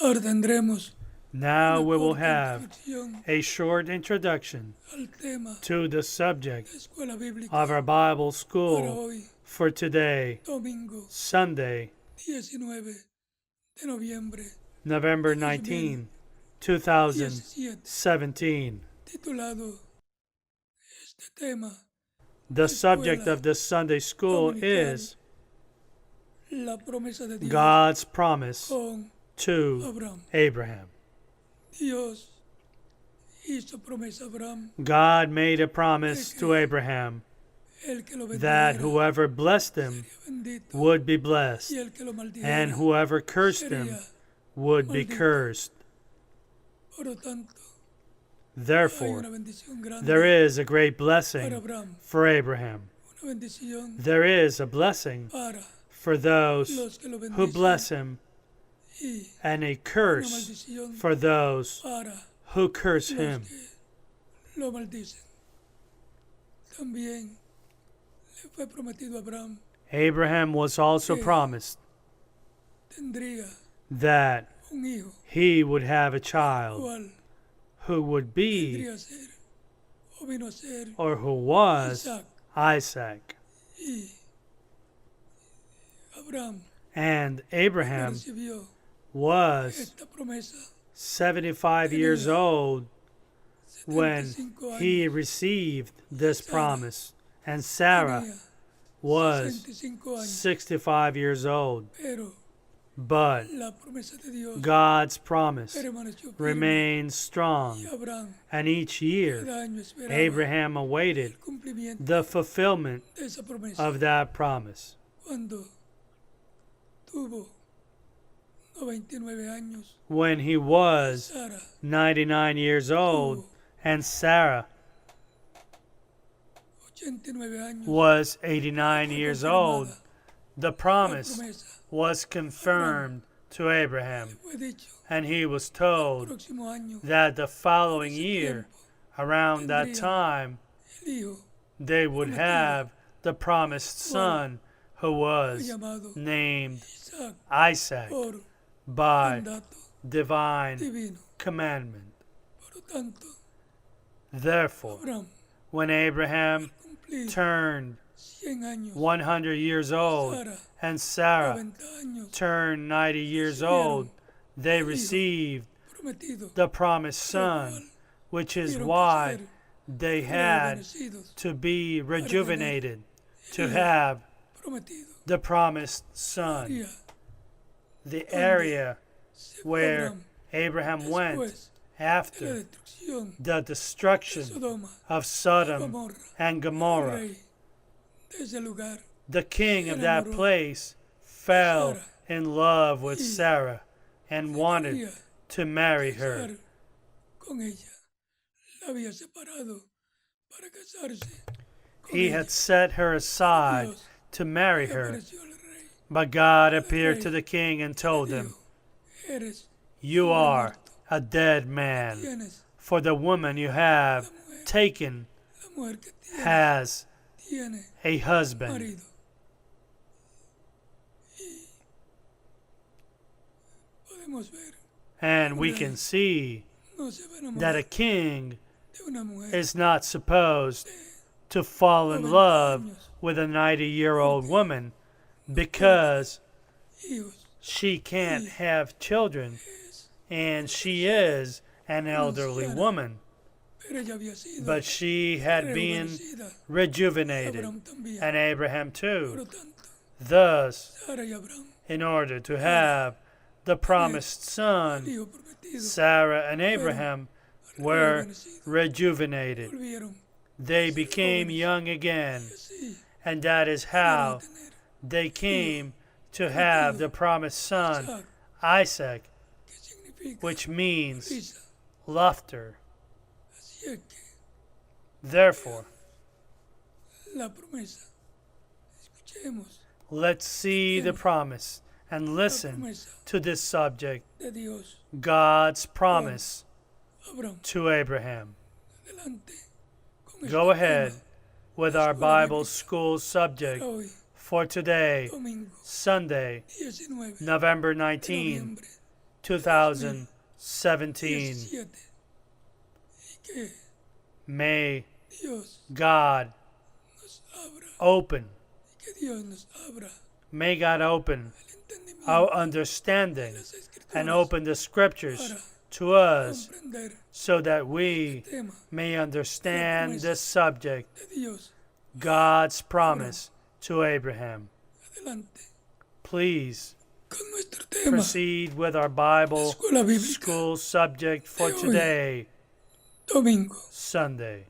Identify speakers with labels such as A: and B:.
A: Ahora tendremos
B: Now we will
A: corta
B: have
A: introducción
B: a short introduction
A: al tema
B: to the subject
A: de escuela bíblica
B: of our Bible
A: para
B: school
A: hoy,
B: for today,
A: domingo
B: Sunday,
A: 19 de noviembre
B: November 19, 2017.
A: titulado este tema,
B: The subject of this Sunday school is
A: la promesa de Dios
B: God's promise
A: con
B: to
A: Abraham.
B: Abraham.
A: Dios hizo promesa a Abraham,
B: God made a promise to Abraham
A: el que lo
B: that
A: bendijera
B: whoever blessed him
A: bendito
B: would be
A: y
B: blessed,
A: el que lo maldijera
B: and whoever cursed him
A: sería
B: would be cursed.
A: por lo tanto hay
B: Therefore,
A: una bendición grande
B: there is a great
A: para
B: blessing
A: Abraham,
B: for Abraham.
A: una bendición
B: There is a blessing
A: para
B: for those
A: los que lo
B: who
A: bendicen
B: bless him,
A: y
B: and a
A: una
B: curse
A: maldición
B: for those
A: para
B: who curse
A: los
B: him.
A: que lo maldicen. También le fue prometido a Abraham
B: Abraham was also promised
A: tendría
B: that
A: un hijo,
B: he would have a child
A: cual
B: who would be
A: vendría a ser o vino a ser
B: or who was
A: Isaac.
B: Isaac.
A: Y Abraham
B: And Abraham
A: recibió
B: was
A: esta promesa
B: 75 years old when
A: 75
B: he
A: años.
B: received this promise, and Sarah
A: Tenía
B: was
A: 65 años,
B: 65 years old.
A: pero
B: But
A: la promesa de Dios
B: God's promise
A: permaneció firme
B: remained strong,
A: y Abraham
B: and each year
A: cada año esperaba
B: Abraham awaited
A: el cumplimiento
B: the fulfillment
A: de esa promesa.
B: of that promise.
A: Cuando tuvo 99 años,
B: When he was
A: Sara
B: 99 years old and Sarah
A: 89 años,
B: was 89 years old, the
A: la
B: promise
A: promesa
B: was confirmed to Abraham,
A: fue dicho,
B: and he was told
A: próximo año
B: that the following year, around that time,
A: el hijo
B: they would have the promised son who was
A: llamado
B: named
A: Isaac
B: Isaac
A: por
B: by
A: mandato
B: divine
A: divino.
B: commandment.
A: Por lo tanto,
B: Therefore,
A: Abraham
B: when Abraham
A: cumplió
B: turned
A: 100 años,
B: 100 years old
A: Sara
B: and Sarah
A: 90 años,
B: turned 90 years old, they received
A: prometido,
B: the promised son, which is why they had
A: rejuvenecidos,
B: to be rejuvenated to have
A: prometido.
B: the promised son.
A: María
B: The area
A: se fue
B: where Abraham went
A: después de la
B: after
A: destrucción
B: the
A: de
B: destruction
A: Sodoma,
B: of Sodom
A: Gomorra,
B: and Gomorrah.
A: rey de ese lugar,
B: The king of that place fell in love with Sarah and wanted
A: quería
B: to marry her.
A: casar con ella. La había separado para casarse con
B: He
A: ella.
B: had set her aside
A: Dios
B: to marry
A: le
B: her,
A: apareció al rey,
B: but God appeared to the king and told him,
A: dijo, eres
B: "You are a dead man,
A: tienes
B: for the woman you have taken
A: la mujer que
B: has
A: tiene
B: a husband."
A: marido. Y podemos ver,
B: And we can see
A: no se va a
B: that a
A: enamorar
B: king
A: de una mujer
B: is not supposed to fall in love with a 90-year-old woman because
A: hijos.
B: she can't have children and she is an elderly woman.
A: Pero ella había sido
B: But she had been
A: rejuvenecida.
B: rejuvenated,
A: Abraham también.
B: and Abraham
A: Por
B: too.
A: lo tanto,
B: Thus,
A: Sara y Abraham,
B: in order to have the promised son,
A: hijo prometido,
B: Sarah and Abraham were
A: rejuvenecidos,
B: rejuvenated.
A: volvieron
B: They became young again,
A: así
B: and that is how they came to have the promised son, Isaac,
A: ¿qué significa?
B: which means
A: Risa.
B: laughter.
A: Así es que
B: Therefore,
A: la promesa, escuchemos
B: let's see the promise and
A: la
B: listen
A: promesa
B: to this subject,
A: de Dios.
B: God's promise
A: Abraham,
B: to Abraham.
A: adelante con el
B: Go ahead
A: tema
B: with our Bible school subject
A: para hoy,
B: for today,
A: domingo
B: Sunday,
A: 19
B: November
A: de
B: 19,
A: noviembre
B: 2017.
A: 17. Y que
B: May
A: Dios
B: God
A: nos abra,
B: open,
A: que Dios nos abra
B: may God open
A: el entendimiento
B: our
A: de
B: understanding
A: las
B: and
A: Escrituras
B: open the scriptures
A: para
B: to us
A: comprender
B: so that we
A: tema
B: may understand this subject,
A: de Dios.
B: God's promise to Abraham.
A: Adelante
B: Please
A: con nuestro tema,
B: proceed with our Bible
A: Escuela Bíblica
B: school subject for
A: de hoy,
B: today,
A: domingo.
B: Sunday.